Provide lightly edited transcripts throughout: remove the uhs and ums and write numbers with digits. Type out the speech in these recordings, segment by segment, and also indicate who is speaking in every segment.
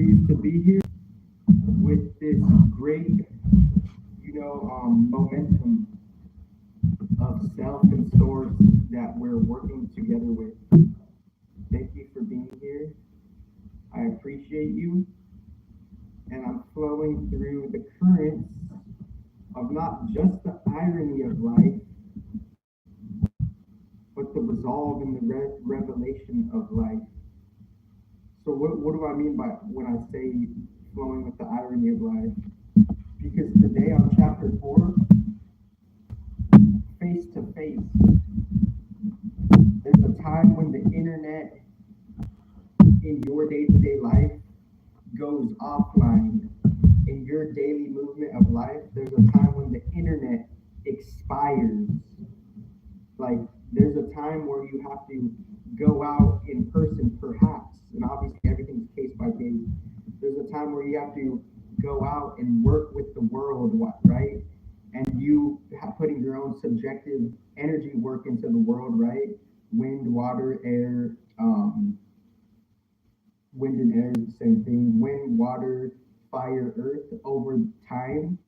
Speaker 1: pleased to be here with this great, momentum of self and source that we're working together with. Thank you for being here. I appreciate you. And I'm flowing through the currents of not just the irony of life, but the resolve and the revelation of life. So what do I mean by when I say flowing with the irony of life? Because today on chapter 4, face to face, there's a time when the internet in your day-to-day life goes offline. In your daily movement of life, there's a time when the internet expires. Like, there's a time where you have to go out in person, perhaps, and obviously everything's case by case. There's a time where you have to go out and work with the world, right? And you putting your own subjective energy work into the world, right? Wind, water, air. Wind and air is the same thing. Wind, water, fire, earth over time.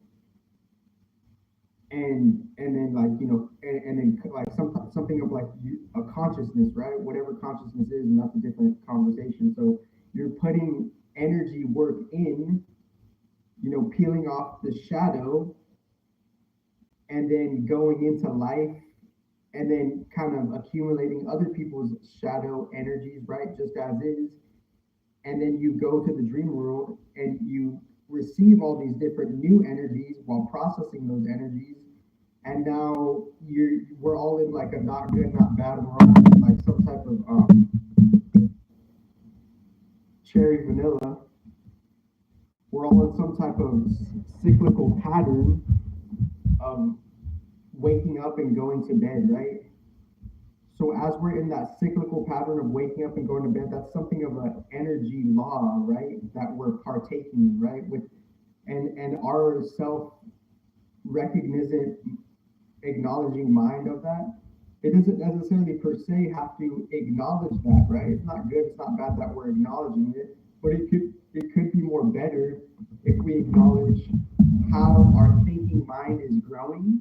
Speaker 1: And then and then like something of like a consciousness, right? Whatever consciousness is, and that's a different conversation. So you're putting energy work in, peeling off the shadow, and then going into life, and then kind of accumulating other people's shadow energies, right? Just as is. And then you go to the dream world and you receive all these different new energies while processing those energies. And now we're all in like a not good, not bad. We're all in like some type of cherry vanilla. We're all in some type of cyclical pattern of waking up and going to bed, right? So as we're in that cyclical pattern of waking up and going to bed, that's something of an energy law, right? That we're partaking, right? With and our self-recognizant, acknowledging mind of that, it doesn't necessarily per se have to acknowledge that, right? It's not good, it's not bad that we're acknowledging it, but it could be more better if we acknowledge how our thinking mind is growing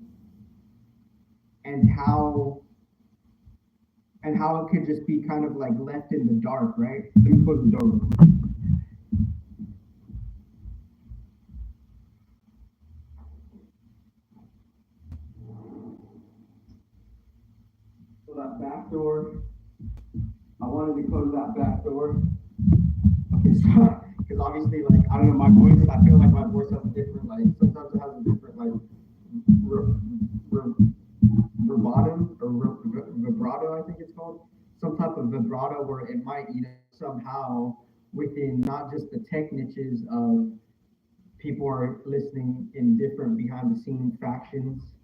Speaker 1: and how it could just be kind of like left in the dark, right? Let me close the door real quick. So that back door, I wanted to close that back door. Okay, so, because obviously, like, I don't know, my voice, I feel like my voice has a different, like, sometimes it has a different, like, vibrato, I think it's called. Some type of vibrato where it might, somehow within not just the tech niches of people are listening in different behind the scenes factions,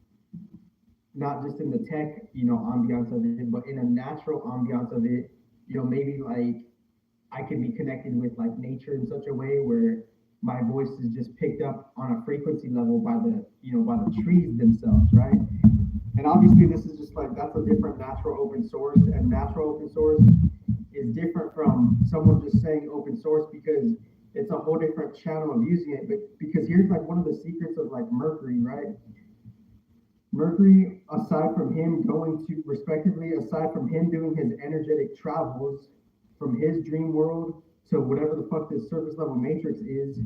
Speaker 1: not just in the tech, ambiance of it, but in a natural ambiance of it, maybe like I could be connected with like nature in such a way where my voice is just picked up on a frequency level by the trees themselves, right? And obviously this is just like, that's a different natural open source, and natural open source is different from someone just saying open source because it's a whole different channel of using it. But because here's like one of the secrets of like Mercury, right? Mercury, aside from him doing his energetic travels from his dream world to whatever the fuck this surface level matrix is,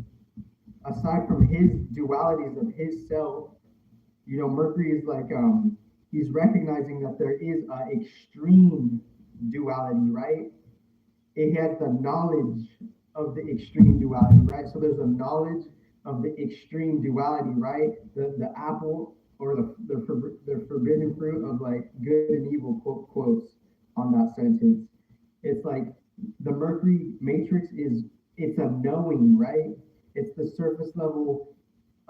Speaker 1: aside from his dualities of his self, Mercury is like, he's recognizing that there is an extreme duality, right? It has the knowledge of the extreme duality, right? So there's a knowledge of the extreme duality, right? The apple or the forbidden fruit of like good and evil quotes on that sentence. It's like the Mercury matrix it's a knowing, right? It's the surface level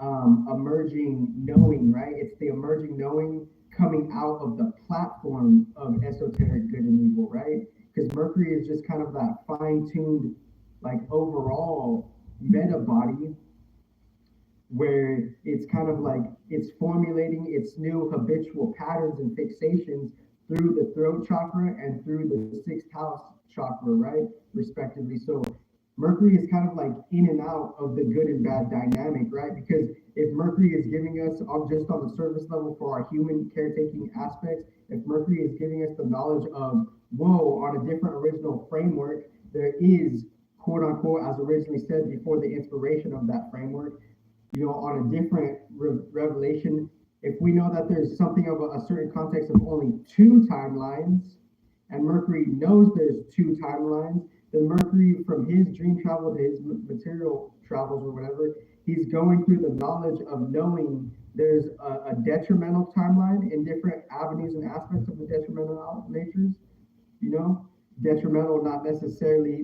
Speaker 1: emerging knowing, right? It's the emerging knowing coming out of the platform of esoteric good and evil, right? Because Mercury is just kind of that fine-tuned, like overall meta body where it's kind of like it's formulating its new habitual patterns and fixations through the throat chakra and through the sixth house chakra, right? Respectively. So Mercury is kind of like in and out of the good and bad dynamic, right? Because if Mercury is giving us just on the surface level for our human caretaking aspects, if Mercury is giving us the knowledge of, whoa, on a different original framework, there is, quote unquote, as originally said before the inspiration of that framework, on a different revelation, if we know that there's something of a certain context of only two timelines, and Mercury knows there's two timelines, then Mercury, from his dream travel to his material travels or whatever, he's going through the knowledge of knowing there's a detrimental timeline in different avenues and aspects of the detrimental natures, you know, detrimental, not necessarily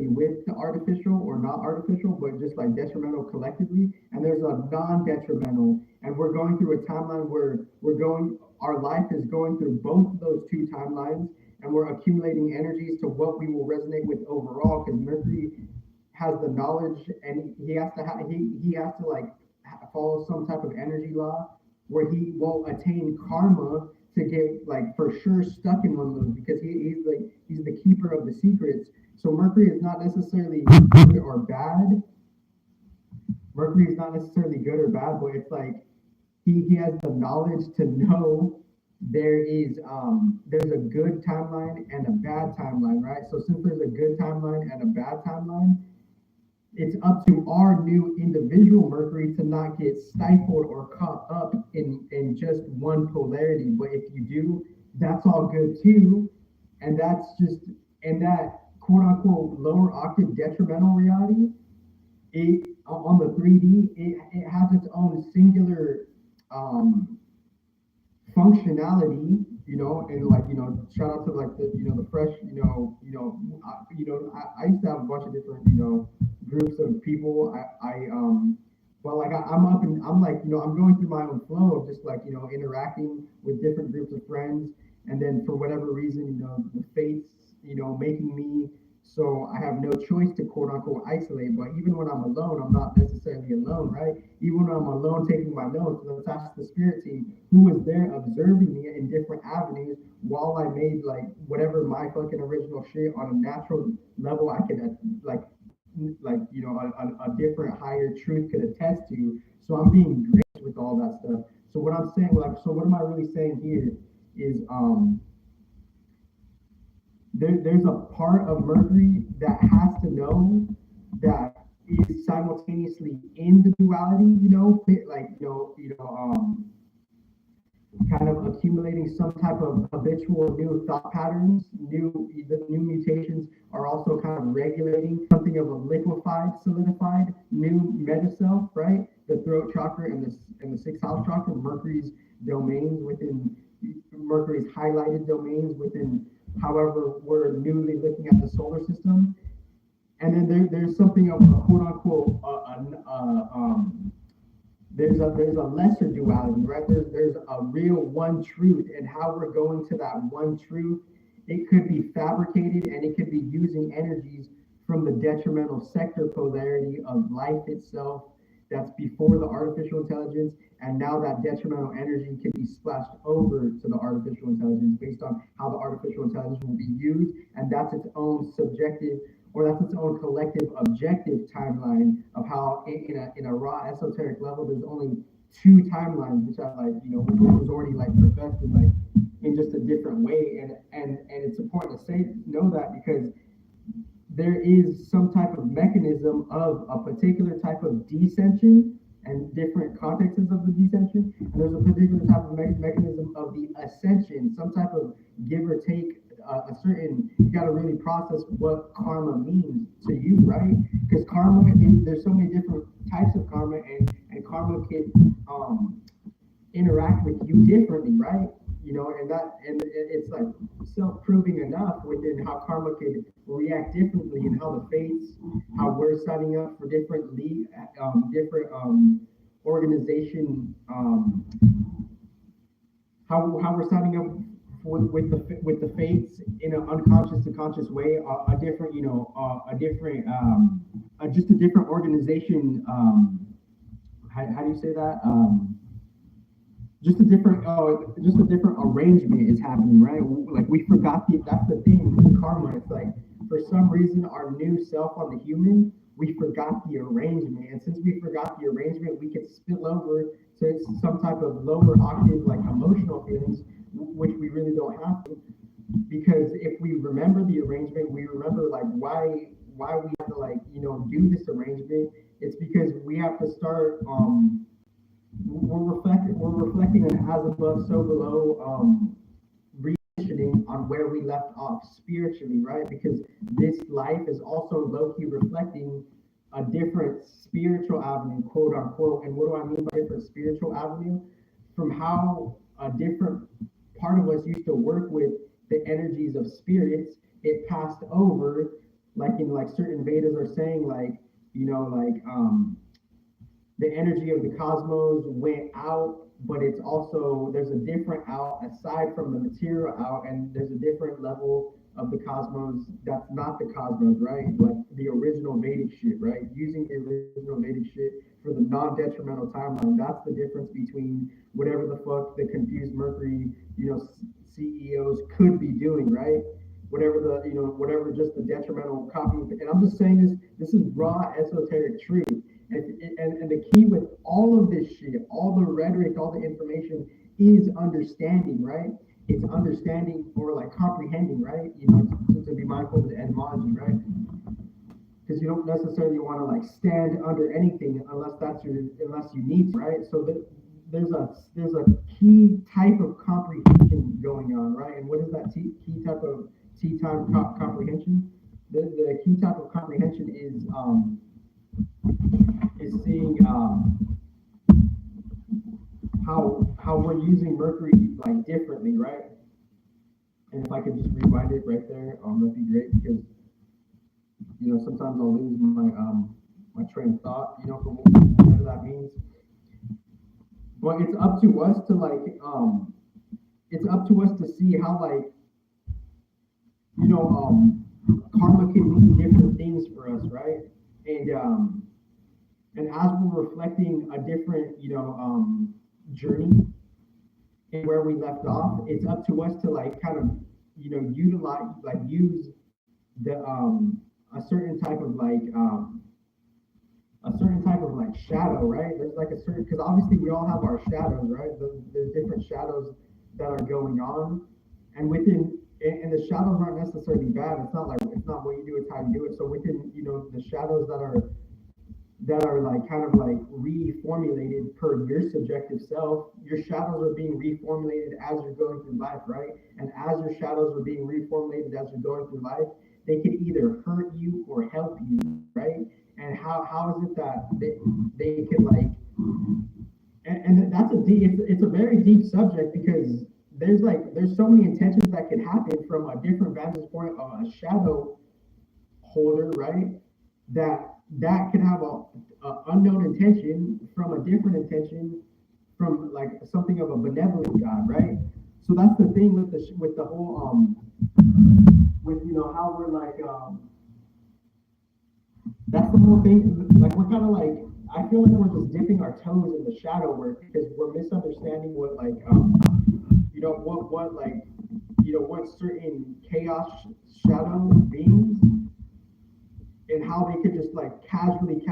Speaker 1: with the artificial or not artificial, but just like detrimental collectively. And there's a non-detrimental, and we're going through a timeline where our life is going through both of those two timelines, and we're accumulating energies to what we will resonate with overall. Because Mercury has the knowledge, and he has to like follow some type of energy law where he won't attain karma to get like for sure stuck in one of those, because he's the keeper of the secrets. So Mercury is not necessarily good or bad. Mercury is not necessarily good or bad, but it's like he has the knowledge to know there's a good timeline and a bad timeline, right? So since there's a good timeline and a bad timeline, it's up to our new individual Mercury to not get stifled or caught up in just one polarity. But if you do, that's all good too. And that's just, and that quote unquote lower octave detrimental reality, it on the 3D, it has its own singular functionality, and like, shout out to like the fresh, I used to have a bunch of different, groups of people. But like I'm up and I'm like, I'm going through my own flow of just like, interacting with different groups of friends. And then for whatever reason, the fates, making me, so I have no choice to quote unquote isolate. But even when I'm alone, I'm not necessarily alone, right? Even when I'm alone taking my notes, let's ask the spirit team who was there observing me in different avenues while I made like whatever my fucking original shit on a natural level I could a different higher truth could attest to. So I'm being graced with all that stuff. So what I'm saying, like, so what am I really saying here is there's a part of Mercury that has to know that is simultaneously in the duality, kind of accumulating some type of habitual new thought patterns. The new mutations are also kind of regulating something of a liquefied, solidified new meta self, right? The throat chakra and the sixth house chakra, Mercury's highlighted domains within, however we're newly looking at the solar system. And then there's something of a quote unquote there's a lesser duality, right? There's a real one truth, and how we're going to that one truth, it could be fabricated and it could be using energies from the detrimental sector polarity of life itself that's before the artificial intelligence, and now that detrimental energy can be splashed over to the artificial intelligence based on how the artificial intelligence will be used, and that's its own subjective, or that's its own collective objective timeline of how in a raw esoteric level there's only two timelines, which I like, which was already like professed in like in just a different way, and it's important to know that, because there is some type of mechanism of a particular type of descension and different contexts of the descension, and there's a particular type of mechanism of the ascension, some type of give or take. You got to really process what karma means to you, right? Because there's so many different types of karma, and karma can interact with you differently, right? And it's like self-proving enough within how karma can react differently, and how the fates, how we're signing up for different organization, how we're signing up with the fates in an unconscious to conscious way, just a different organization. How do you say that? Just a different arrangement is happening, right? Like we forgot that's the thing with karma. It's like for some reason, our new self on the human, we forgot the arrangement. And since we forgot the arrangement, we could spill over to some type of lower octave, like emotional feelings, which we really don't have to. Because if we remember the arrangement, we remember like why we have to like, do this arrangement. It's because we have to start we're reflecting on as above, so below, repositioning on where we left off spiritually, right? Because this life is also low-key reflecting a different spiritual avenue, quote unquote. And what do I mean by different spiritual avenue? From how a different part of us used to work with the energies of spirits, it passed over, like in like certain Vedas are saying, like, the energy of the cosmos went out, but it's also, there's a different out aside from the material out, and there's a different level of the cosmos that's not the cosmos, right? Like the original Vedic shit, right? Using the original Vedic shit for the non-detrimental timeline. That's the difference between whatever the fuck the confused Mercury, CEOs could be doing, right? Whatever whatever just the detrimental copy. And I'm just saying this is raw esoteric truth. And the key with all of this shit, all the rhetoric, all the information is understanding, right? It's understanding or like comprehending, right? To be mindful of the etymology, right? Because you don't necessarily want to like stand under anything unless you need to, right? So there's a key type of comprehension going on, right? And what is that key type of comprehension? The key type of comprehension is seeing how we're using Mercury like differently, right? And if I could just rewind it right there, that'd be great, because sometimes I'll lose my train of thought, for whatever that means. But it's up to us to like see how like karma can mean different things for us, right? And as we're reflecting a different journey and where we left off, it's up to us to like kind of utilize, like use the a certain type of shadow, right? There's like a certain, because obviously we all have our shadows, right? There's different shadows that are going on, and the shadows aren't necessarily bad. It's not what you do, it's how you do it. So within the shadows that are like kind of like reformulated per your subjective self, your shadows are being reformulated as you're going through life, right? And as your shadows are being reformulated as you're going through life, they could either hurt you or help you, right? And how is it that they can like, and that's it's a very deep subject, because there's so many intentions that can happen from a different vantage point of a shadow holder, right? That could have a unknown intention from a different intention from like something of a benevolent God, right? So that's the thing with the whole with how we're like that's the whole thing. Like we're kind of like, I feel like we're just dipping our toes in the shadow work, because we're misunderstanding what like what certain chaos shadow beings, and how they could just like casually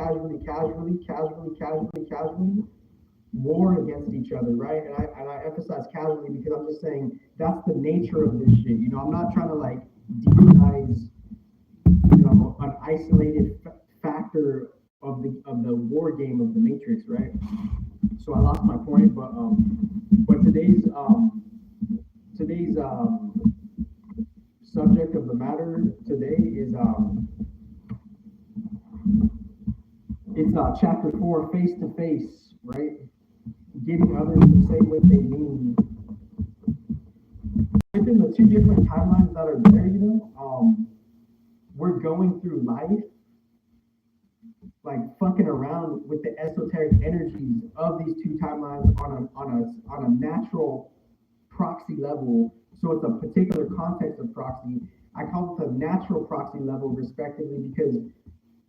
Speaker 1: war against each other, right? And I emphasize casually because I'm just saying that's the nature of this shit. I'm not trying to like demonize an isolated factor of the war game of the Matrix, right? So I lost my point, but today's subject of the matter today is it's chapter 4, face to face, right? Getting others to say what they mean. Within the two different timelines that are there, we're going through life like fucking around with the esoteric energies of these two timelines on a natural proxy level. So it's a particular context of proxy. I call it the natural proxy level, respectively, because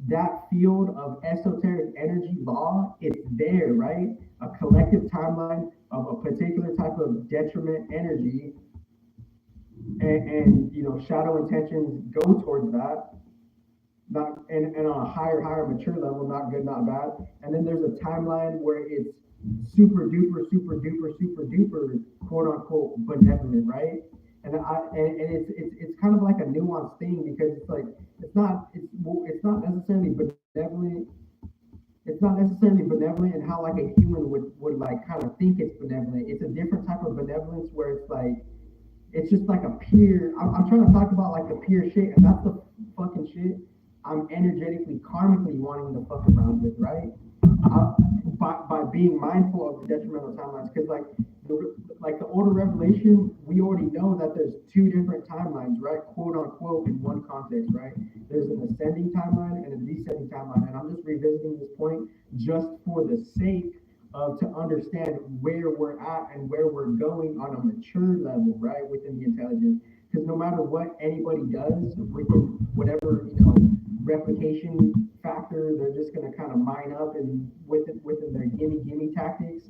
Speaker 1: that field of esoteric energy law, it's there, right? A collective timeline of a particular type of detriment energy and you know, shadow intentions go towards that, not and on a higher mature level, not good, not bad. And then there's a timeline where it's super duper quote unquote benevolent, right? And it's kind of like a nuanced thing because it's like it's not necessarily benevolent. It's not necessarily benevolent in how like a human would like kind of think it's benevolent. It's a different type of benevolence where it's like it's just like a pure. I'm trying to talk about like the pure shit, and that's the fucking shit I'm energetically, karmically wanting to fuck around with, right? uh, by being mindful of the detrimental timelines, because like the order revelation, we already know that there's two different timelines, right? Quote unquote, in one context, right? There's an ascending timeline and a descending timeline, and I'm just revisiting this point just for the sake of to understand where we're at and where we're going on a mature level, right, within the intelligence. Because no matter what anybody does within whatever, you know, replication factor, they're just going to kind of mine up and within their gimme tactics.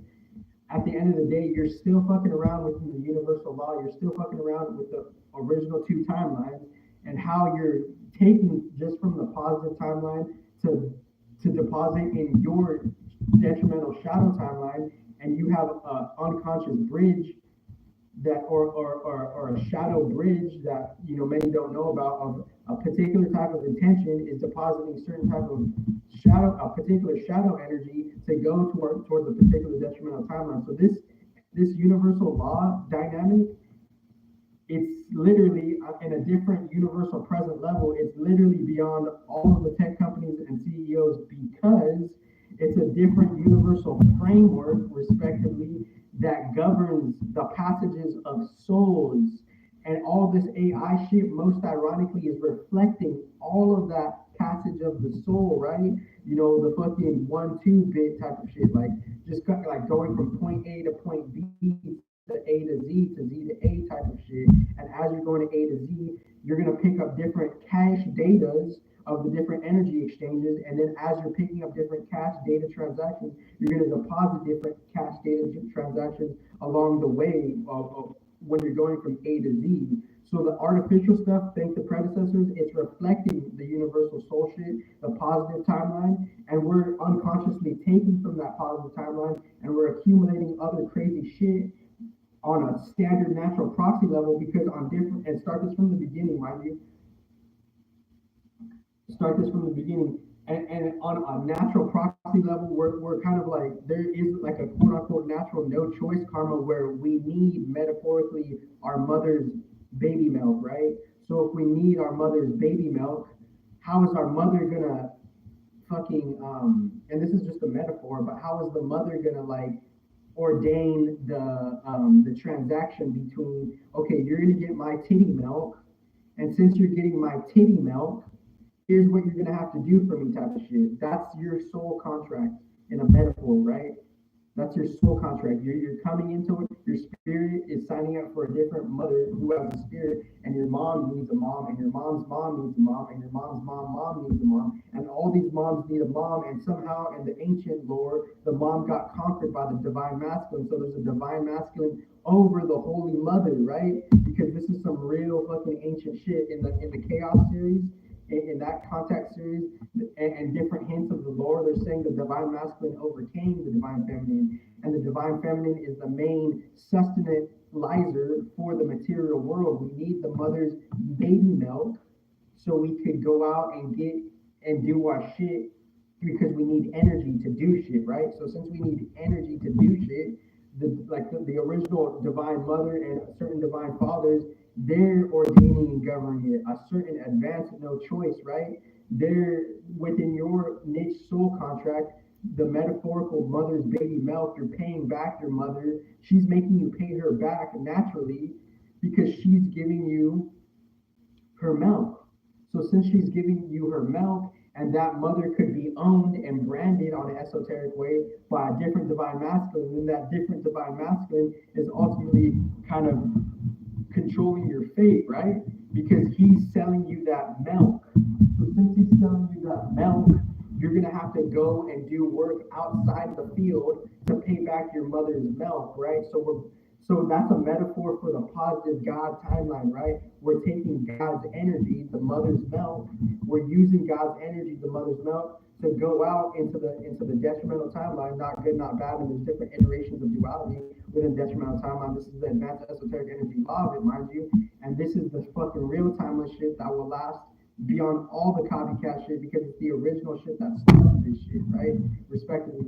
Speaker 1: At the end of the day, you're still fucking around within the universal law. You're still fucking around with the original two timelines, and how you're taking just from the positive timeline to deposit in your detrimental shadow timeline, and you have an unconscious bridge that or a shadow bridge that, you know, many don't know about, of a particular type of intention is depositing certain type of shadow, a particular shadow energy to go towards a particular detrimental timeline. So this universal law dynamic, it's literally in a different universal present level. It's literally beyond all of the tech companies and CEOs, because it's a different universal framework, respectively, that governs the passages of souls. And all this AI shit, most ironically, is reflecting all of that passage of the soul, right? You know, the fucking 1-2 bit type of shit, like just like going from point A to point B to A to Z to Z to A type of shit. And as you're going to A to Z, you're gonna pick up different cache datas of the different energy exchanges, and then as you're picking up different cache data transactions, you're going to deposit different cache data transactions along the way of when you're going from A to Z. So the artificial stuff, thanks to predecessors, it's reflecting the universal soul shit, the positive timeline, and we're unconsciously taking from that positive timeline and we're accumulating other crazy shit on a standard natural proxy level, because on different, and start this from the beginning, mind you, start this from the beginning. And on a natural proxy level, we're kind of like, there is like a quote unquote natural no choice karma where we need metaphorically our mother's baby milk, right? So if we need our mother's baby milk, how is our mother gonna fucking and this is just a metaphor, but how is the mother gonna like ordain the transaction between, okay, you're gonna get my titty milk, and since you're getting my titty milk, here's what you're gonna have to do for me type of shit. That's your soul contract in a metaphor, right? That's your soul contract. You're coming into it. Your spirit is signing up for a different mother who has a spirit, and your mom needs a mom, and your mom's mom needs a mom, and your mom's mom needs a mom, and all these moms need a mom. And somehow in the ancient lore, the mom got conquered by the divine masculine. So there's a divine masculine over the holy mother, right? Because this is some real fucking ancient shit in the chaos series, in that contact series, and different hints of the lore. They're saying the divine masculine overcame the divine feminine, and the divine feminine is the main sustenance for the material world. We need the mother's baby milk so we could go out and get and do our shit, because we need energy to do shit, right? So since we need energy to do shit, the original divine mother and certain divine fathers, they're ordaining and governing it. A certain advanced no choice, right? They're within your niche soul contract, the metaphorical mother's baby milk. You're paying back your mother. She's making you pay her back naturally, because she's giving you her milk. So since she's giving you her milk, and that mother could be owned and branded on an esoteric way by a different divine masculine, then that different divine masculine is ultimately kind of controlling your fate, right? Because he's selling you that milk. So since he's selling you that milk, you're gonna have to go and do work outside the field to pay back your mother's milk, right? So So that's a metaphor for the positive God timeline, right? We're taking God's energy, the mother's milk. We're using God's energy, the mother's milk, to go out into the detrimental timeline, not good, not bad, and there's different iterations of duality within detrimental timeline. This is the advanced esoteric energy law of it, mind you, and this is the fucking real timeless shit that will last beyond all the copycat shit because it's the original shit that started this shit, right? Respectively.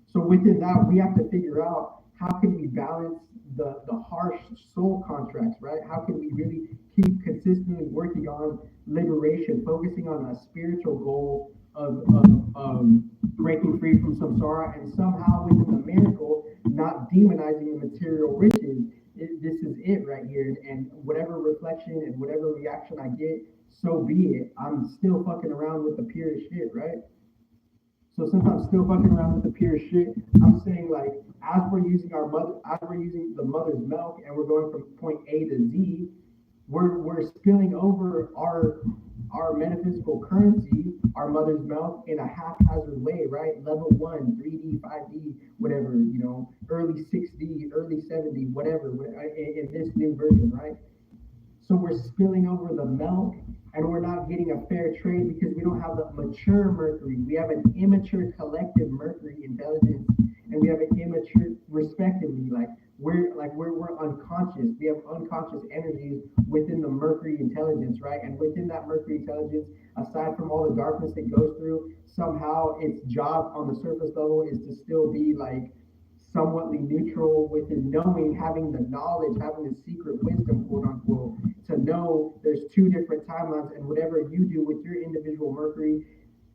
Speaker 1: So within that, we have to figure out how can we balance the harsh soul contracts, right? How can we really keep consistently working on liberation, focusing on a spiritual goal of breaking free from samsara, and somehow within the miracle, not demonizing the material riches. This is it right here, and whatever reflection and whatever reaction I get, so be it. I'm still fucking around with the purest shit, right? So since I'm still fucking around with the pure shit, I'm saying like as we're using the mother's milk and we're going from point A to Z, we're spilling over our metaphysical currency, our mother's milk, in a haphazard way, right? Level one, 3D, 5D, whatever, early 6D, early 7D, whatever, in this new version, right? So we're spilling over the milk and we're not getting a fair trade because we don't have the mature Mercury. We have an immature collective Mercury intelligence and we have an immature respectively. We're unconscious. We have unconscious energies within the Mercury intelligence, right? And within that Mercury intelligence, aside from all the darkness it goes through, somehow its job on the surface level is to still be like somewhatly neutral within knowing, having the knowledge, having the secret wisdom, quote unquote, to know there's two different timelines, and whatever you do with your individual Mercury,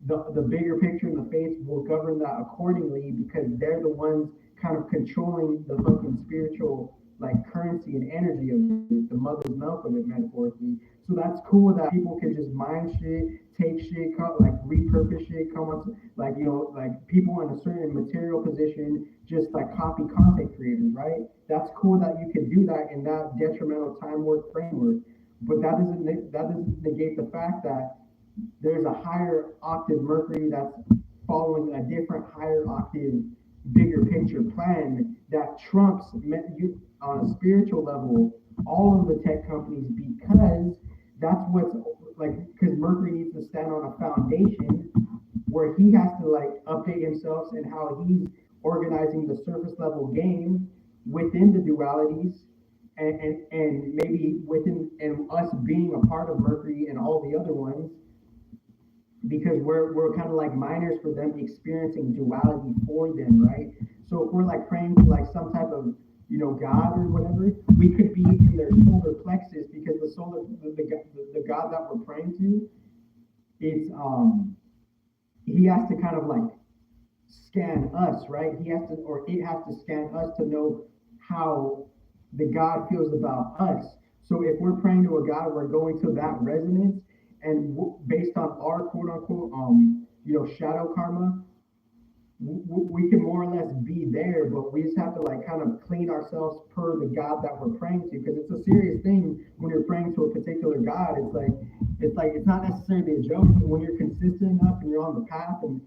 Speaker 1: the bigger picture and the fates will govern that accordingly because they're the ones kind of controlling the fucking spiritual like currency and energy of it, the mother's milk of it, metaphorically. So that's cool that people can just mine shit, take shit, like repurpose shit, come on, like like people in a certain material position, just like copy content creators, right? That's cool that you can do that in that detrimental time work framework, but that doesn't negate the fact that there's a higher octave Mercury that's following a different higher octave, bigger picture plan that trumps you on a spiritual level all of the tech companies because that's what's like because Mercury needs to stand on a foundation where he has to like update himself and how he's organizing the surface level game within the dualities and maybe within and us being a part of Mercury and all the other ones because we're kind of like minors for them experiencing duality for them, right? So if we're like praying to like some type of God or whatever, we could be in their solar plexus because the God that we're praying to, it's he has to kind of like scan us, right? He has to, or it has to scan us to know how the God feels about us. So if we're praying to a God, we're going to that resonance, and based on our quote unquote shadow karma, we can more or less be there, but we just have to like kind of clean ourselves per the God that we're praying to, because it's a serious thing when you're praying to a particular God. It's not necessarily a joke, but when you're consistent enough and you're on the path and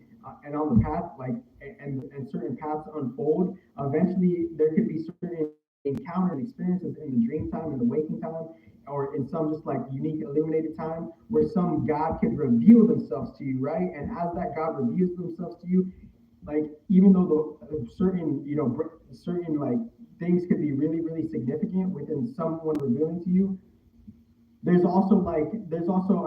Speaker 1: on the path like and certain paths unfold, eventually there could be certain encounters and experiences in the dream time and the waking time, or in some just like unique illuminated time where some God could reveal themselves to you, right? And as that God reveals themselves to you, like even though the certain like things could be really really significant within someone revealing to you, there's also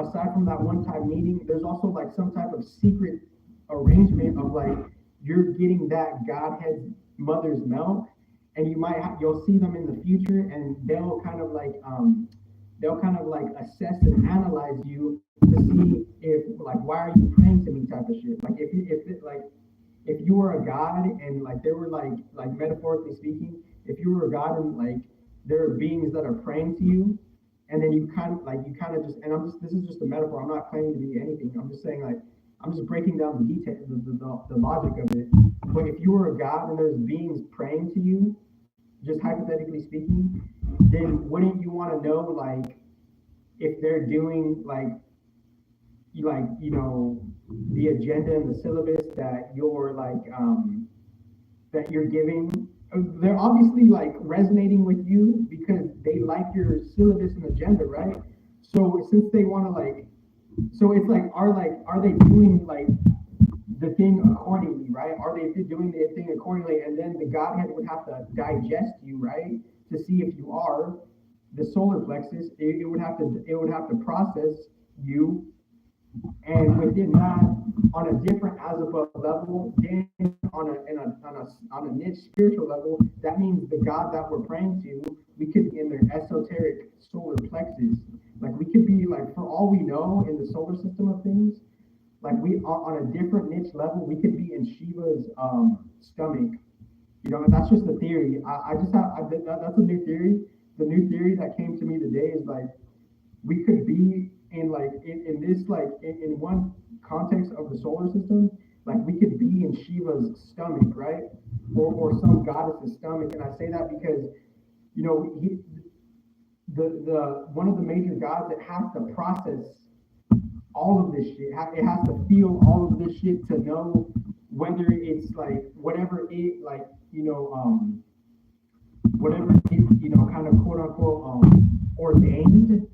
Speaker 1: aside from that one time meeting, there's also like some type of secret arrangement of like you're getting that Godhead's mother's milk, and you'll see them in the future, and they'll kind of like assess and analyze you to see if like why are you praying to me type of shit. Like if you were a god and like there were like metaphorically speaking, if you were a god and like there are beings that are praying to you, and then you kind of just, and this is just a metaphor, I'm not claiming to be anything, I'm just saying like I'm just breaking down the detail, the logic of it. But if you were a god and there's beings praying to you, just hypothetically speaking, then wouldn't you want to know like if they're doing like the agenda and the syllabus that you're giving they're obviously like resonating with you because they like your syllabus and agenda, right? So since they want to like, so it's are they doing like the thing accordingly, right? Are they doing the thing accordingly? And then the Godhead would have to digest you, right, to see if you are the solar plexus. It would have to process you, and within that, on a different as above level, then on a niche spiritual level, that means the God that we're praying to, we could be in their esoteric solar plexus. Like we could be like, for all we know, in the solar system of things, like we are on a different niche level, we could be in Shiva's stomach. And that's just a theory. I just have that's a new theory. The new theory that came to me today is like we could be in like in this like in one context of the solar system, like we could be in Shiva's stomach, right? Or some goddess's stomach. And I say that because he the one of the major gods that has to process all of this shit. It has to feel all of this shit to know whether it's like whatever it like whatever it kind of quote unquote ordained.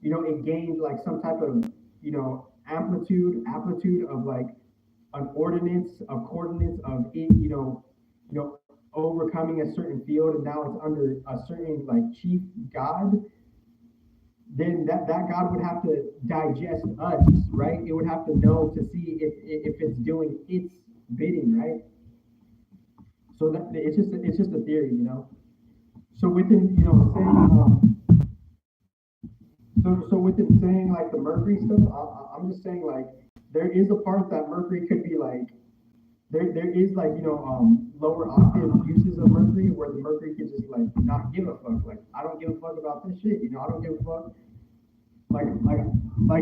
Speaker 1: It gained like some type of amplitude of like an ordinance of coordinates of it overcoming a certain field, and now it's under a certain like chief god. Then that God would have to digest us, right? It would have to know to see if it's doing its bidding, right? So that it's just a theory. So within saying so within saying like the Mercury stuff, I'm just saying like there is a part that Mercury could be like there is like lower octave uses of Mercury where the Mercury could just like not give a fuck. Like I don't give a fuck about this shit. I don't give a fuck. Like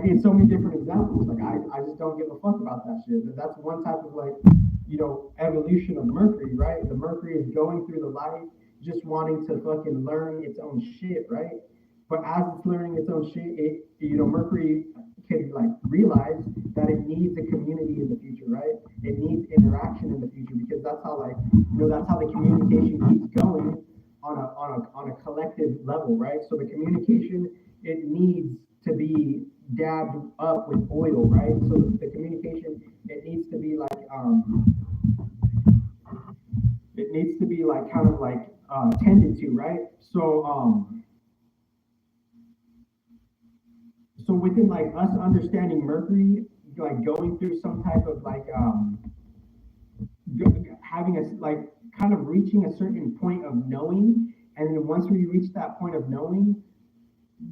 Speaker 1: in so many different examples. Like I just don't give a fuck about that shit. That's one type of like evolution of Mercury, right? The Mercury is going through the life just wanting to fucking learn its own shit, right? But as it's learning its own shit, Mercury can like realize that it needs a community in the future, right? It needs interaction in the future because that's how that's how the communication keeps going on a collective level, right? So the communication, it needs to be dabbed up with oil, right? So the communication, it needs to be like kind of like tended to, right? So within like us understanding Mercury, like going through some type of like having a like kind of reaching a certain point of knowing, and then once we reach that point of knowing,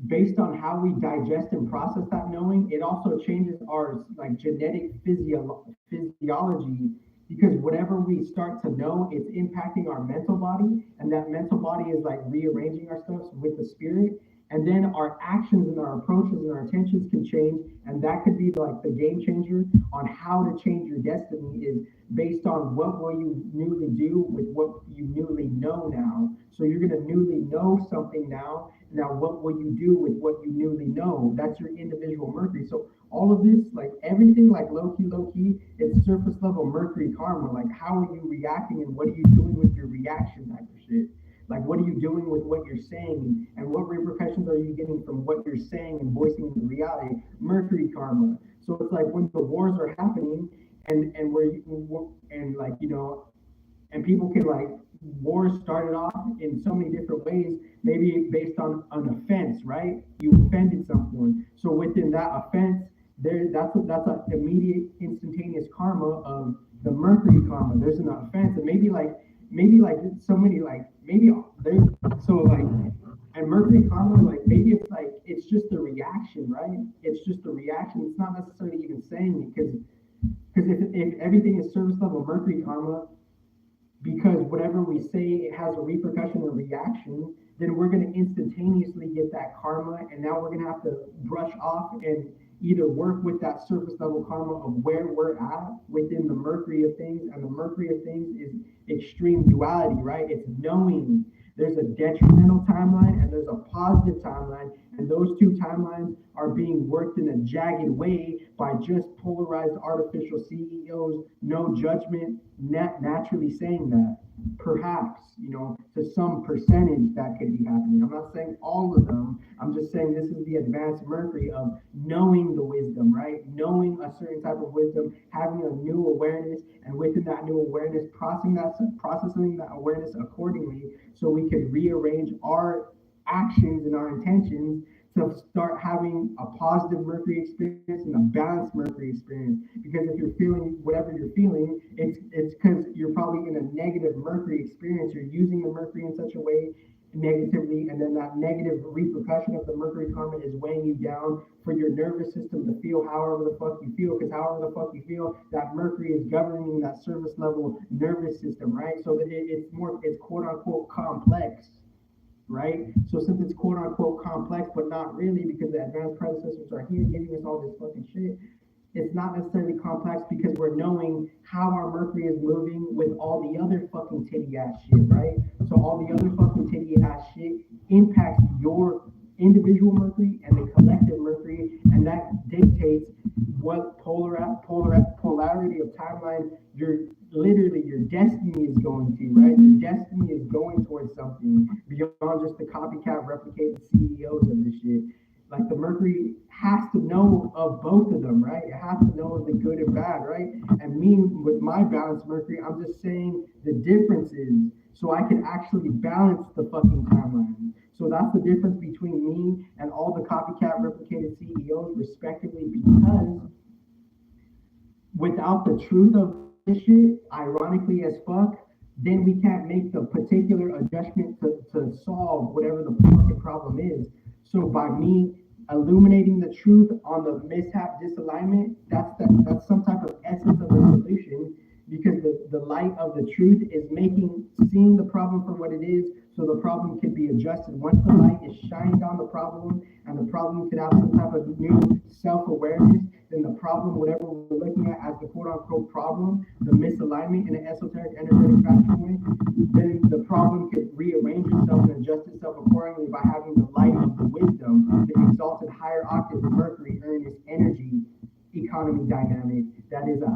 Speaker 1: based on how we digest and process that knowing, it also changes our like genetic physiology, because whatever we start to know, it's impacting our mental body, and that mental body is like rearranging our stuff with the spirit, and then our actions and our approaches and our intentions can change, and that could be like the game changer on how to change your destiny, is based on what will you newly do with what you newly know now. So you're going to newly know something now. Now, what will you do with what you newly know? That's your individual Mercury. So all of this, like everything, like low key, it's surface level Mercury karma. Like how are you reacting and what are you doing with your reaction type of shit? Like what are you doing with what you're saying and what repercussions are you getting from what you're saying and voicing in reality? Mercury karma. So it's like when the wars are happening and where and like and people can like wars started off in so many different ways, maybe based on an offense, right? You offended someone. So within that offense, that's an immediate instantaneous karma of the Mercury karma. There's an offense, and maybe like so many like maybe there's so like and Mercury karma, like maybe it's just a reaction, right? It's just a reaction. It's not necessarily even saying it, because if everything is service level Mercury karma, because whatever we say, it has a repercussion or reaction, then we're going to instantaneously get that karma, and now we're going to have to brush off and either work with that surface level karma of where we're at within the Mercury of things, and the Mercury of things is extreme duality, right? It's knowing. There's a detrimental timeline and there's a positive timeline, And those two timelines are being worked in a jagged way by just polarized artificial CEOs, no judgment, naturally saying that. Perhaps, to some percentage that could be happening. I'm not saying all of them. I'm just saying this is the advanced Mercury of knowing the wisdom, right? Knowing a certain type of wisdom, having a new awareness, and within that new awareness, processing that awareness accordingly, so we could rearrange our actions and our intentions to start having a positive Mercury experience and a balanced Mercury experience. Because if you're feeling whatever you're feeling, it's because you're probably in a negative Mercury experience. You're using the Mercury in such a way negatively, and then that negative repercussion of the Mercury karma is weighing you down for your nervous system to feel however the fuck you feel, because however the fuck you feel, that Mercury is governing that surface level nervous system, right? So that it's quote unquote complex, right? So since it's quote unquote complex, but not really, because the advanced predecessors are here giving us all this fucking shit, it's not necessarily complex because we're knowing how our Mercury is moving with all the other fucking titty ass shit, right? So all the other fucking titty ass shit impacts your individual Mercury and the collective Mercury, and that dictates what polarity of timeline your destiny is going to, right? Your destiny is going towards something beyond just the copycat replicated CEOs of this shit. Like the Mercury has to know of both of them, right? It has to know of the good and bad, right? And me, with my balanced Mercury, I'm just saying the differences so I can actually balance the fucking timeline. So that's the difference between me and all the copycat replicated CEOs, respectively, because without the truth of this shit, ironically as fuck, then we can't make the particular adjustment to solve whatever the fucking problem is. So by me illuminating the truth on the mishap disalignment, that's some type of essence of the solution, because the light of the truth is seeing the problem for what it is, so the problem can be adjusted. Once the light is shined on the problem and the problem could have some type of new self-awareness, then the problem, whatever we're looking at as the quote-unquote problem, the misalignment in an esoteric energetic fashion way, then the problem could rearrange itself and adjust itself accordingly by having the light of the wisdom, the exalted higher octave of Mercury earn its energy economy dynamic. That is a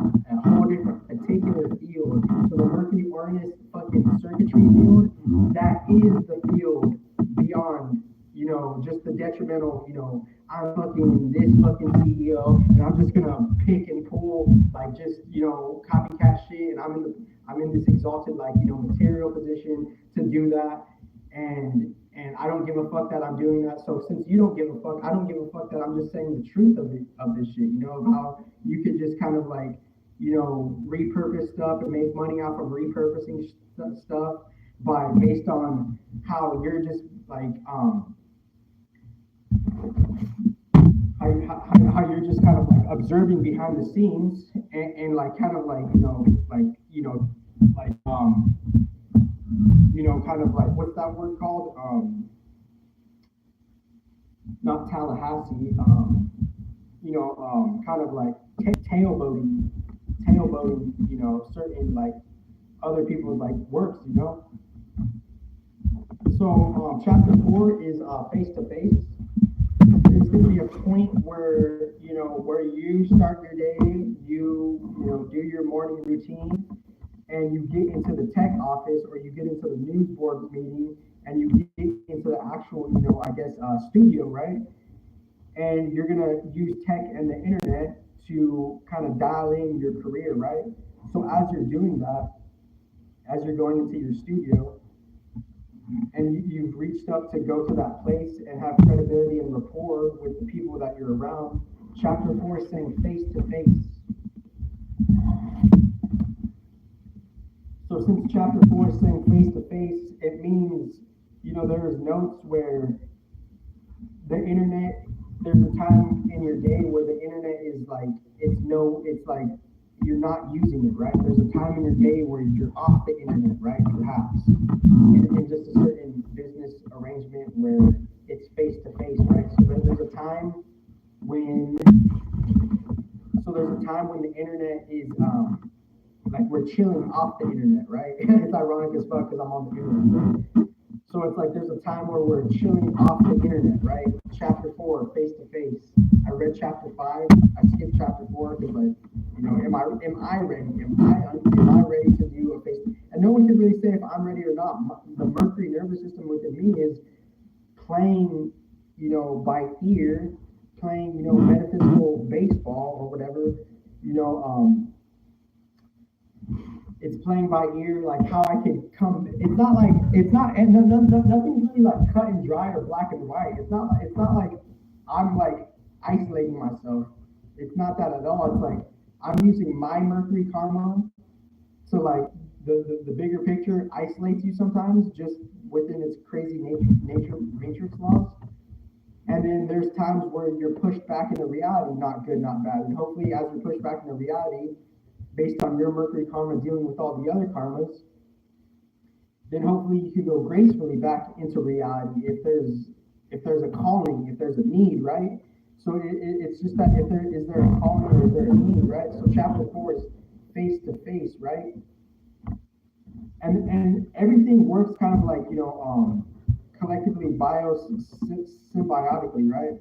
Speaker 1: whole different particular field. So the Mercury Uranus fucking circuitry field, that is the field beyond, just the detrimental, I'm fucking this fucking CEO and I'm just gonna pick and pull like just, copycat shit, and I'm in this exalted material position to do that, and I don't give a fuck that I'm doing that. So since you don't give a fuck, I don't give a fuck that I'm just saying the truth of this shit, of how you could just kind of repurpose stuff and make money off of repurposing stuff based on how you're just how you're just kind of observing behind the scenes and kind of what's that word called? Not Tallahassee. Kind of tailboating, certain other people's works, So chapter 4 is face to face. There's going to be a point where you start your day, you do your morning routine, and you get into the tech office or you get into the news board meeting, and you get into the actual, studio, right? And you're going to use tech and the internet to kind of dial in your career, right? So as you're doing that, as you're going into your studio, and you've reached up to go to that place and have credibility and rapport with the people that you're around, chapter 4 is saying face to face. So since chapter 4 is saying face to face, it means, there's notes where the internet, there's a time in your day where the internet is you're not using it, right? There's a time in your day where you're off the internet, right? Perhaps in just a certain business arrangement where it's face to face, right? So there's a time when the internet is we're chilling off the internet, right? It's ironic as fuck because I'm on the internet. So it's like there's a time where we're chilling off the internet, right? Chapter 4, face to face. I read chapter 5. I skipped chapter 4 because, like, am I ready? Am I ready to do a face? And no one can really say if I'm ready or not. The Mercury nervous system within me is playing, by ear, playing, metaphysical baseball or whatever, it's playing by ear, like how I could come. It's not, and nothing's really like cut and dry or black and white. It's not like I'm like isolating myself. It's not that at all. It's like I'm using my Mercury karma. So like the bigger picture isolates you sometimes just within its crazy nature matrix laws. And then there's times where you're pushed back into reality, not good, not bad. And hopefully as you're pushed back into reality, based on your Mercury karma dealing with all the other karmas, then hopefully you can go gracefully back into reality if there's a calling, if there's a need, right? So it's just that is there a calling or is there a need, right? So chapter 4 is face to face, right? And everything works kind of like, collectively symbiotically, right?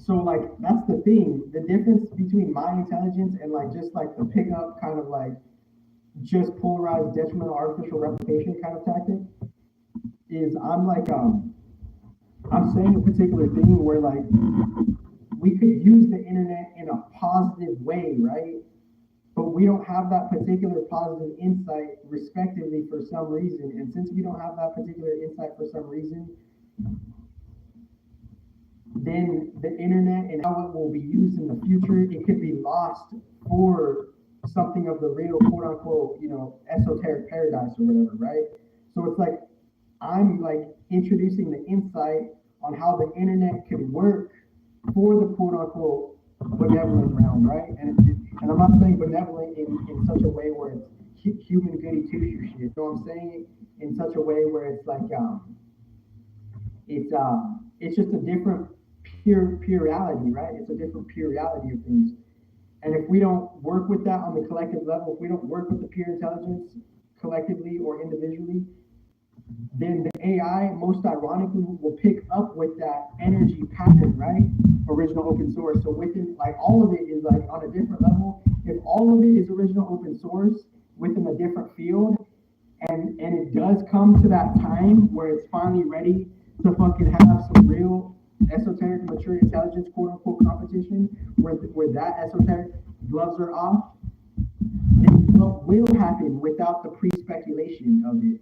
Speaker 1: So like that's the thing. The difference between my intelligence and like just like the pickup kind of like just polarized detrimental artificial replication kind of tactic is I'm saying a particular thing where like we could use the internet in a positive way, right? But we don't have that particular positive insight respectively for some reason. And since we don't have that particular insight for some reason, then the internet and how it will be used in the future, it could be lost for something of the real quote unquote, esoteric paradise or whatever, right? So it's like I'm like introducing the insight on how the internet could work for the quote unquote benevolent realm, right? And I'm not saying benevolent in such a way where it's human goody two shoe shit. So I'm saying it in such a way where it's like it's just a different pure reality, right? It's a different pure reality of things. And if we don't work with that on the collective level, if we don't work with the pure intelligence collectively or individually, then the AI, most ironically, will pick up with that energy pattern, right? Original open source. So within, like, all of it is like on a different level. If all of it is original open source within a different field, and it does come to that time where it's finally ready to fucking have some real esoteric mature intelligence, quote unquote, competition, where that esoteric gloves are off, then what will happen without the pre-speculation of it,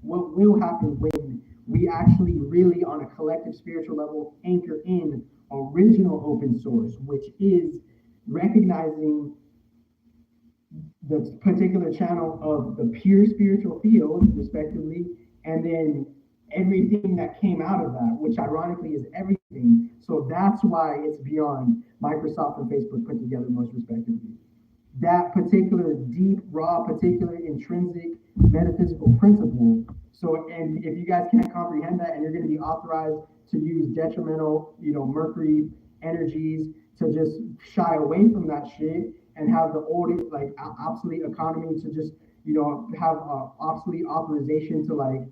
Speaker 1: what will happen when we actually really on a collective spiritual level anchor in original open source, which is recognizing the particular channel of the pure spiritual field, respectively, and then everything that came out of that, which ironically is everything. So that's why it's beyond Microsoft and Facebook put together most respectively. That particular deep, raw, particular intrinsic metaphysical principle. So, and if you guys can't comprehend that and you're going to be authorized to use detrimental, Mercury energies to just shy away from that shit and have the old, like, obsolete economy to just, have obsolete authorization to, like,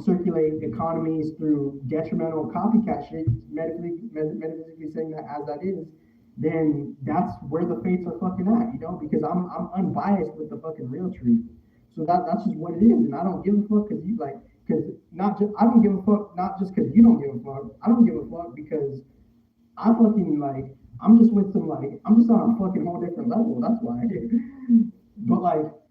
Speaker 1: circulate economies through detrimental copycat shit, metaphysically saying that as that is, then that's where the fates are fucking at, because I'm unbiased with the fucking real truth. So that's just what it is, and I don't give a fuck because I don't give a fuck not just because you don't give a fuck. I don't give a fuck because I fucking I'm just with some I'm just on a fucking whole different level. That's why. But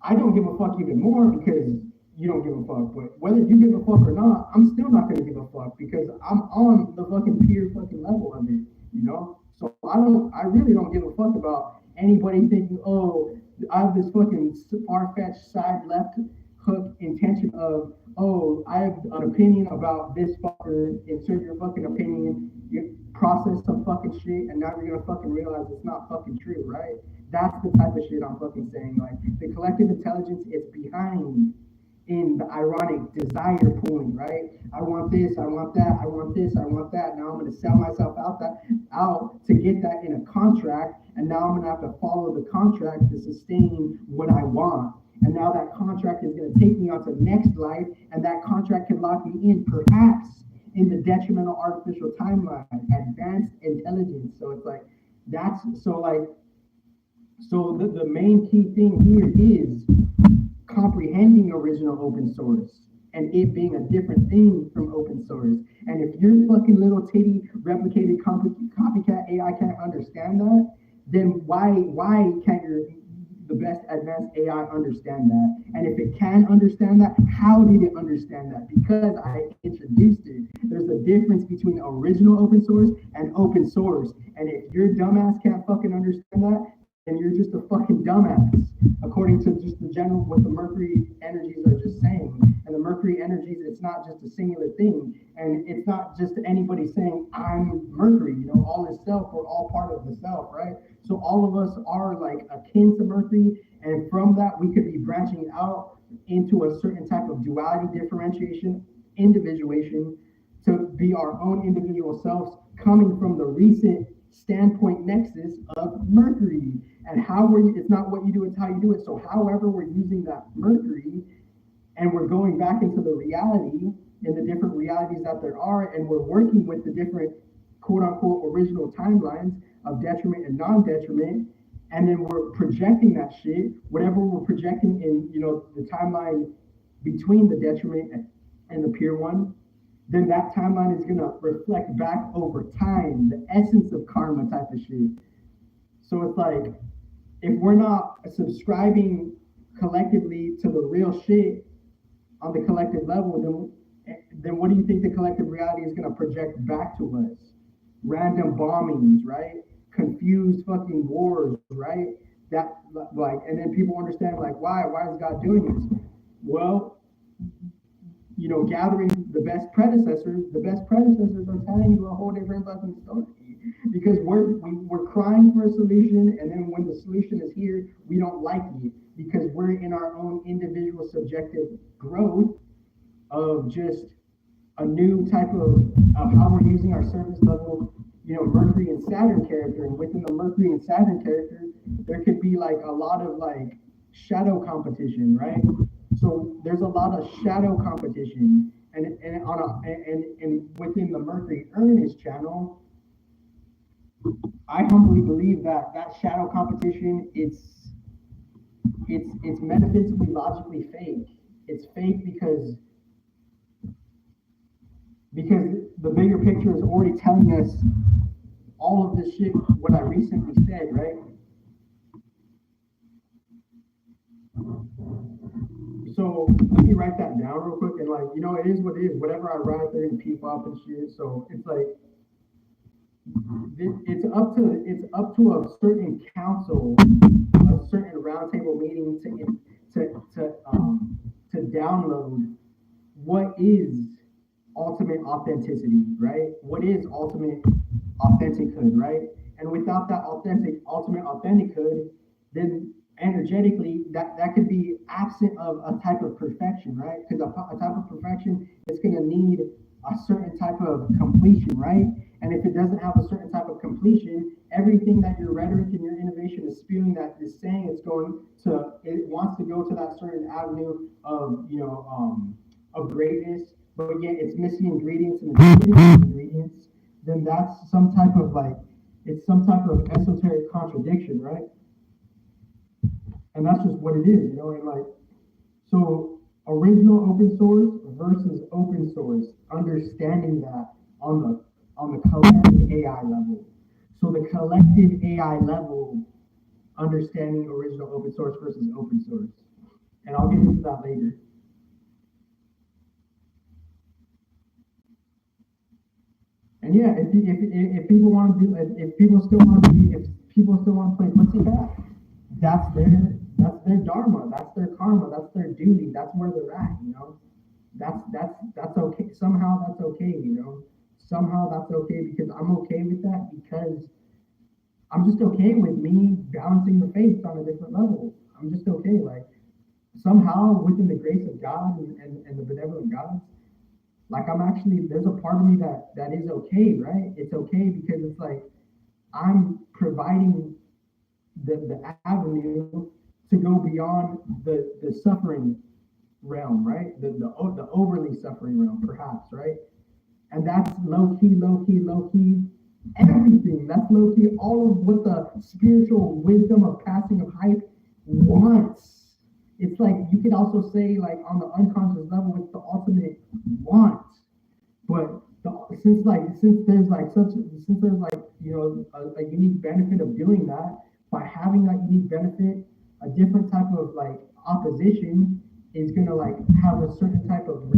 Speaker 1: I don't give a fuck even more because you don't give a fuck. But whether you give a fuck or not, I'm still not gonna give a fuck because I'm on the fucking pure fucking level of it, So I really don't give a fuck about anybody thinking, oh, I have this fucking far-fetched side left hook intention of, oh, I have an opinion about this fucker, insert your fucking opinion, you process some fucking shit, and now you're gonna fucking realize it's not fucking true, right? That's the type of shit I'm fucking saying. The collective intelligence is behind in the ironic desire pooling, right? I want this, I want that, I want this, I want that. Now I'm gonna sell myself out to get that in a contract, and now I'm gonna have to follow the contract to sustain what I want. and now that contract is going to take me on to the next life, and that contract can lock me in, perhaps in the detrimental artificial timeline, advanced intelligence. So it's like, that's, so like, so the main key thing here is comprehending original open source and it being a different thing from open source. And if your fucking little titty replicated copycat AI can't understand that, then why can't the best advanced AI understand that? And if it can understand that, how did it understand that? Because I introduced it. There's a difference between original open source and open source. And if your dumbass can't fucking understand that, then you're just a fucking dumbass, according to just the general, what the Mercury energies are just saying. And the Mercury energies, it's not just a singular thing. And it's not just anybody saying, I'm Mercury, you know, all is self, we're all part of the self, right? So all of us are like akin to Mercury. And from that, we could be branching out into a certain type of duality, differentiation, individuation, to be our own individual selves, coming from the recent standpoint nexus of Mercury. And how it's not what you do, it's how you do it. So however we're using that Mercury, and we're going back into the reality, in the different realities that there are, and we're working with the different quote unquote original timelines of detriment and non-detriment, and then we're projecting that shit, whatever we're projecting in, you know, the timeline between the detriment and the pure one, then that timeline is going to reflect back over time, the essence of karma type of shit. So it's like, if we're not subscribing collectively to the real shit on the collective level, then what do you think the collective reality is going to project back to us? Random bombings, right? Confused fucking wars, right? That, like, and then people understand, like, why is God doing this? Well, you know, gathering the best predecessors are telling you a whole different fucking story, because we're crying for a solution, and then when the solution is here, we don't like it, because we're in our own individual subjective growth of just a new type of how we're using our surface level, you know, Mercury and Saturn character. And within the Mercury and Saturn character, there could be like a lot of like shadow competition, right? So there's a lot of shadow competition, and within the Mercury Earnest channel, I humbly believe that shadow competition, it's metaphysically, logically fake. It's fake because the bigger picture is already telling us all of this shit, what I recently said, right? So let me write that down real quick, and like, you know, it is what it is. Whatever I write, they're gonna peep up and shit. So it's like, it's up to a certain council, a certain roundtable meeting to download what is ultimate authenticity, right? What is ultimate authentichood, right? And without that ultimate authentichood, then energetically that could be absent of a type of perfection, right? Because a type of perfection is going to need a certain type of completion, right? And if it doesn't have a certain type of completion, everything that your rhetoric and your innovation is spewing, that is saying it wants to go to that certain avenue of, you know, of greatness, but yet it's missing ingredients, and it's missing ingredients, then that's some type of it's some type of esoteric contradiction, right? And that's just what it is, you know. And like, so original open source versus open source, understanding that on the collective AI level. So the collective AI level, understanding original open source versus open source. And I'll get into that later. And yeah, if people want to do, if people still want to play pussycat, that's their dharma, that's their karma, that's their duty, that's where they're at, you know. That's okay. Somehow that's okay, you know. Somehow that's okay, because I'm okay with that, because I'm just okay with me balancing the faiths on a different level. I'm just okay, like, somehow within the grace of God and the benevolent gods, like, I'm actually, there's a part of me that is okay, right? It's okay because it's like I'm providing the avenue to go beyond the suffering realm, right? The overly suffering realm, perhaps, right? And that's low key, everything. That's low key, all of what the spiritual wisdom of passing of hype wants. It's like you could also say, like, on the unconscious level, it's the ultimate want. But since there's a unique benefit of doing that, by having that unique benefit, a different type of like opposition is gonna like have a certain type of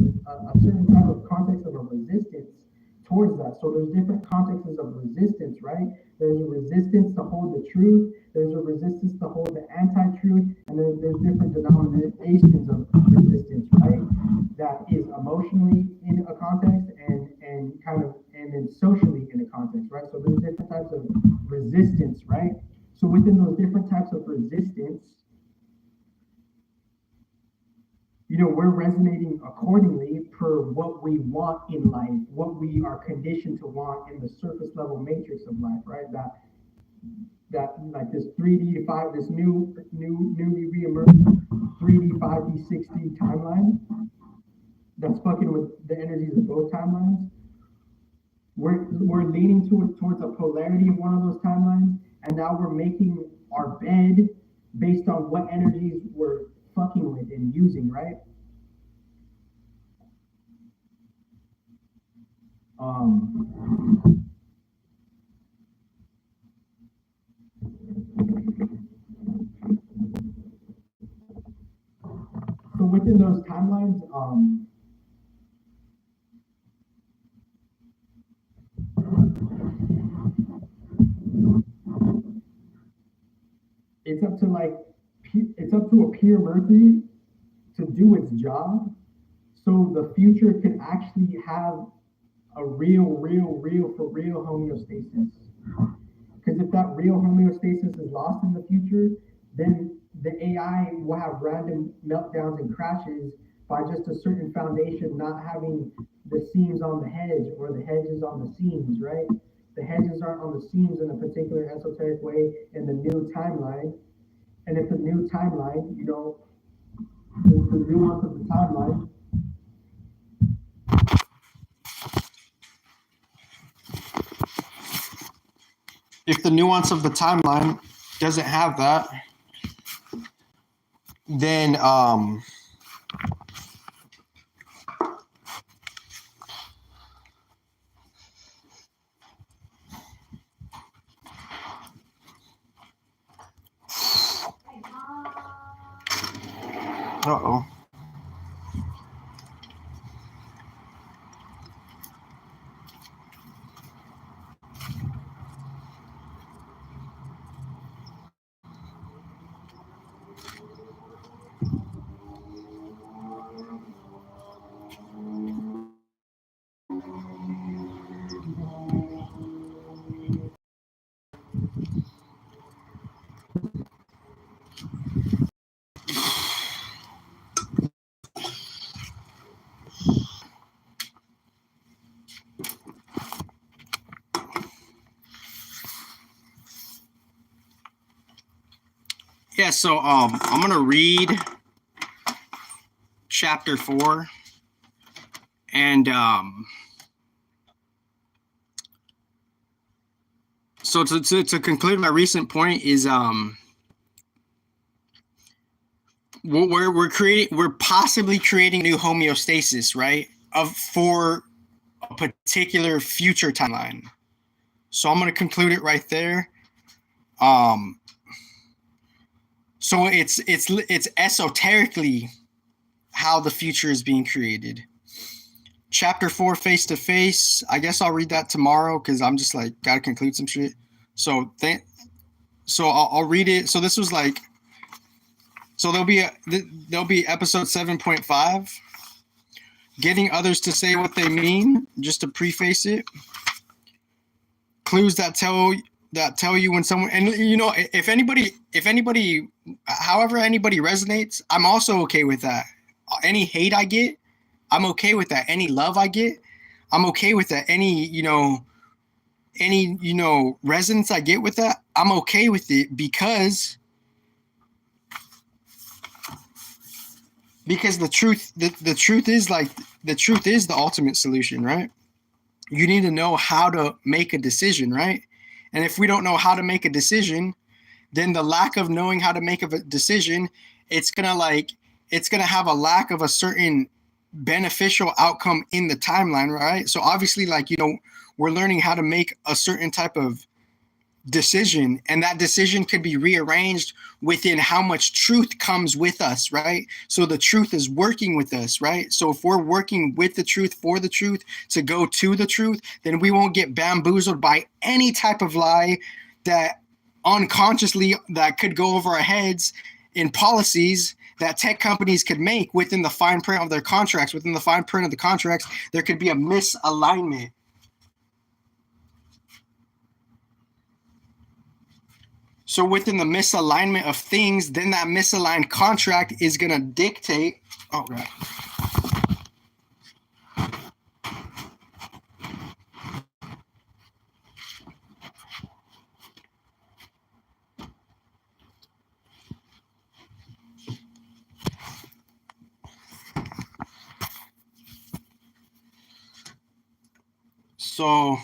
Speaker 1: context of a resistance towards that. So there's different contexts of resistance, right? There's a resistance to hold the truth. There's a resistance to hold the anti-truth, and then there's different denominations of resistance, right? That is emotionally in a context and then socially in a context, right? So there's different types of resistance, right? So within those different types of resistance, we're resonating accordingly per what we want in life, what we are conditioned to want in the surface level matrix of life, right? That like this 3D to 5, this newly reemerged 3D, 5D, 6D timeline that's fucking with the energies of both timelines. We're leaning towards a polarity of one of those timelines, and now we're making our bed based on what energies we're fucking with and using, right? So within those timelines, it's up to a pure Mercury to do its job, so the future can actually have a real for real homeostasis. Because if that real homeostasis is lost in the future, then the AI will have random meltdowns and crashes by just a certain foundation not having the seams on the hedge or the hedges on the seams, right? The hedges aren't on the seams in a particular esoteric way in the new timeline. And if the new timeline, the nuance of the timeline, if the nuance of the timeline doesn't have that, then uh-oh. Yeah, so I'm gonna read chapter 4, and so to conclude my recent point is we're possibly creating new homeostasis, right? For a particular future timeline. So I'm gonna conclude it right there. So it's esoterically how the future is being created. Chapter 4, face to face. I guess I'll read that tomorrow because I'm just like gotta conclude some shit. So I'll read it. So this was like, so there'll be episode 7.5. Getting others to say what they mean, just to preface it. Clues that tell you when someone, and if anybody however anybody resonates, I'm also okay with that. Any hate I get, I'm okay with that. Any love I get, I'm okay with that. Any resonance I get with that, I'm okay with it, because
Speaker 2: Because the truth is like, the truth is the ultimate solution, right? You need to know how to make a decision, right? And if we don't know how to make a decision, then the lack of knowing how to make a decision, it's gonna have a lack of a certain beneficial outcome in the timeline, right? So obviously, like, we're learning how to make a certain type of decision, and that decision could be rearranged within how much truth comes with us, right? So the truth is working with us, right? So if we're working with the truth, for the truth, to go to the truth, then we won't get bamboozled by any type of lie that unconsciously that could go over our heads in policies that tech companies could make within the fine print of their contracts. Within the fine print of the contracts, there could be a misalignment. So within the misalignment of things, then that misaligned contract is going to dictate. Oh, right. So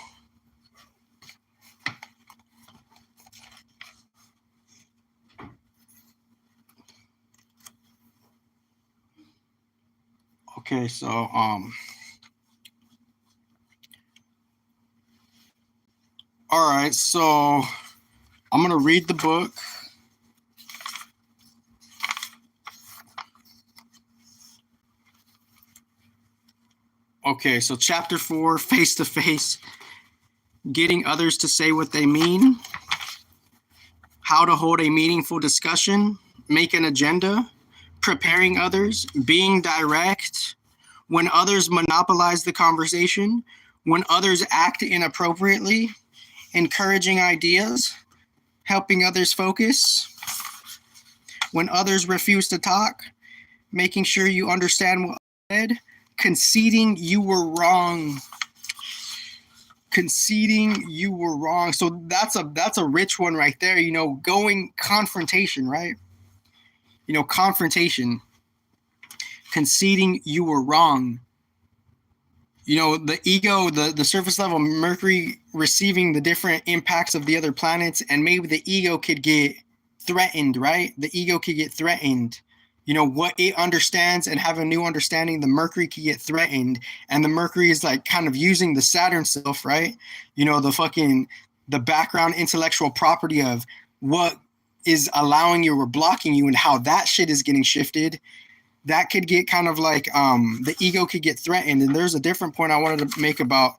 Speaker 2: okay, so all right, so I'm gonna read the book. Okay, so chapter 4, face to face, getting others to say what they mean, how to hold a meaningful discussion, make an agenda, preparing others, being direct, when others monopolize the conversation, when others act inappropriately, encouraging ideas, helping others focus, when others refuse to talk, making sure you understand what I said, conceding you were wrong. Conceding you were wrong. So that's a rich one right there. Going confrontation, right? Confrontation. Conceding you were wrong. The ego, the surface level Mercury receiving the different impacts of the other planets, and maybe the ego could get threatened, right? The ego could get threatened. What it understands and have a new understanding, the Mercury could get threatened. And the Mercury is like kind of using the Saturn self, right? The background intellectual property of what is allowing you or blocking you and how that shit is getting shifted. That could get kind of like the ego could get threatened. And there's a different point I wanted to make about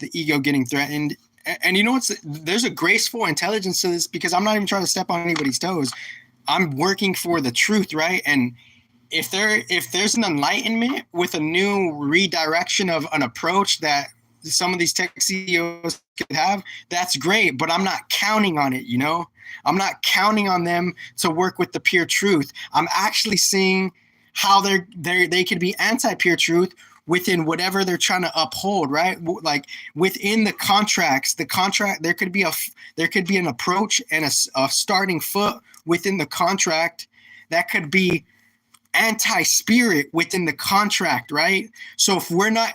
Speaker 2: the ego getting threatened. And there's a graceful intelligence to this, because I'm not even trying to step on anybody's toes. I'm working for the truth, right? And if there's an enlightenment with a new redirection of an approach that some of these tech CEOs could have, that's great, but I'm not counting on it, I'm not counting on them to work with the pure truth. I'm actually seeing how they could be anti-pure truth within whatever they're trying to uphold, right? Like within the contract, there could be an approach and a starting foot within the contract that could be anti-spirit within the contract, right? So if we're not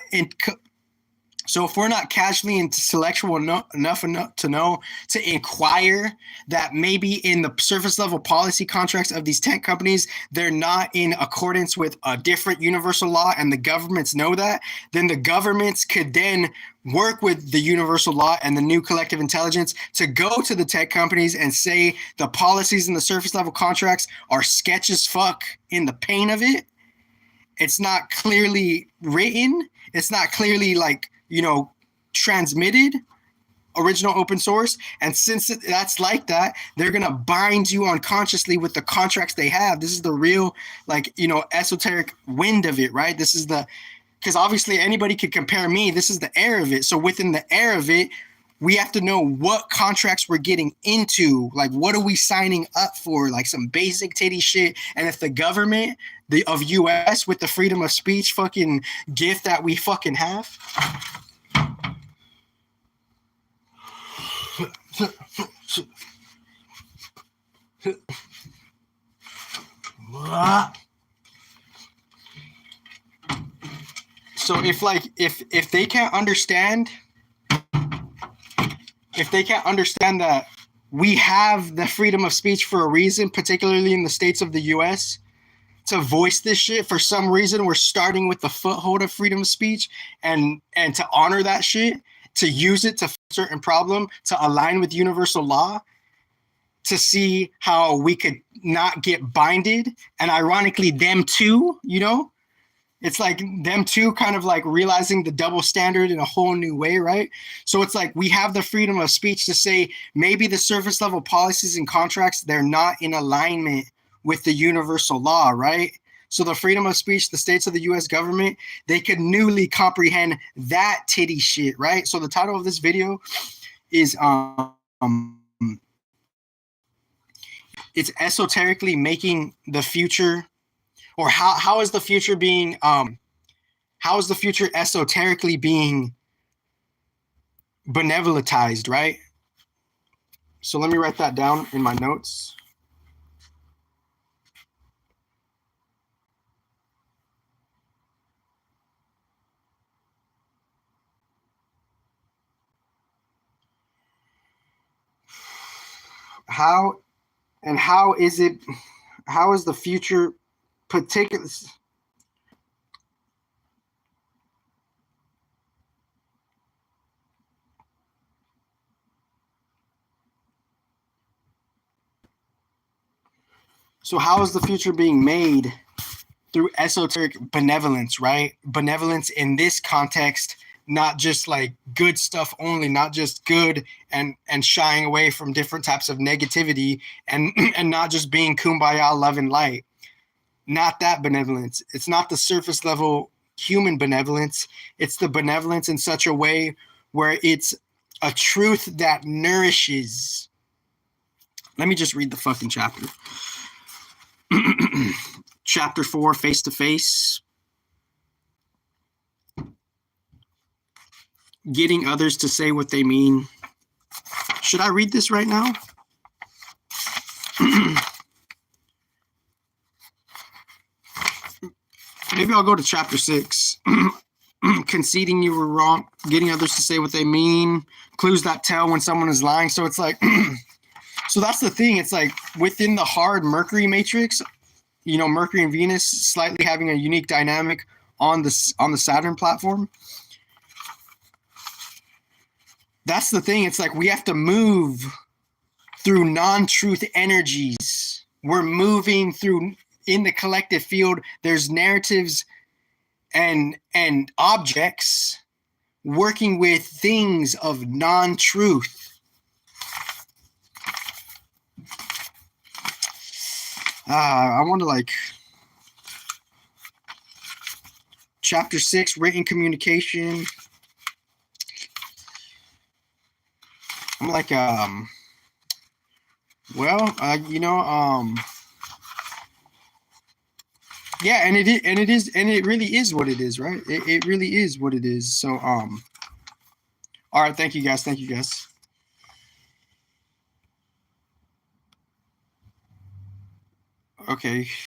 Speaker 2: casually intellectual enough to know to inquire that maybe in the surface level policy contracts of these tech companies, they're not in accordance with a different universal law, and the governments know that, then the governments could then work with the universal law and the new collective intelligence to go to the tech companies and say the policies in the surface level contracts are sketch as fuck in the pain of it. It's not clearly written. It's not clearly transmitted, original open source. And since that's like that, they're going to bind you unconsciously with the contracts they have. This is the real, esoteric wind of it, right? Because obviously anybody could compare me. This is the air of it. So within the air of it, we have to know what contracts we're getting into. Like, what are we signing up for? Like some basic titty shit. And if the government of US with the freedom of speech fucking gift that we fucking have, So if they can't understand, that we have the freedom of speech for a reason, particularly in the states of the US, to voice this shit, for some reason we're starting with the foothold of freedom of speech, and to honor that shit, to use it to fix a certain problem, to align with universal law, to see how we could not get binded. And ironically, them too, you know, it's like them too kind of like realizing the double standard in a whole new way, right? So it's like we have the freedom of speech to say maybe the surface level policies and contracts, they're not in alignment with the universal law, right? So the freedom of speech, the states of the US government, they could newly comprehend that titty shit, right? So the title of this video is it's esoterically making the future, or how is the future being how is the future esoterically being benevolentized, right? So let me write that down in my notes. How is the future particular? So how is the future being made? Through esoteric benevolence, right? Benevolence in this context, not just like good stuff only, not just good and shying away from different types of negativity, and not just being kumbaya, love and light. Not that benevolence. It's not the surface level human benevolence. It's the benevolence in such a way where it's a truth that nourishes. Let me just read the fucking chapter. Chapter 4, face to face. Getting others to say what they mean. Should I read this right now? Maybe I'll go to chapter 6. Conceding you were wrong. Getting others to say what they mean. Clues that tell when someone is lying. So it's like, so that's the thing. It's like within the hard Mercury matrix, you know, Mercury and Venus slightly having a unique dynamic on the Saturn platform. That's the thing. It's like we have to move through non-truth energies. We're moving through, in the collective field, there's narratives and objects working with things of non-truth. I want to like chapter 6, written communication. I'm like, yeah, and it really is what it is, right? It really is what it is. So, all right, thank you guys. Okay.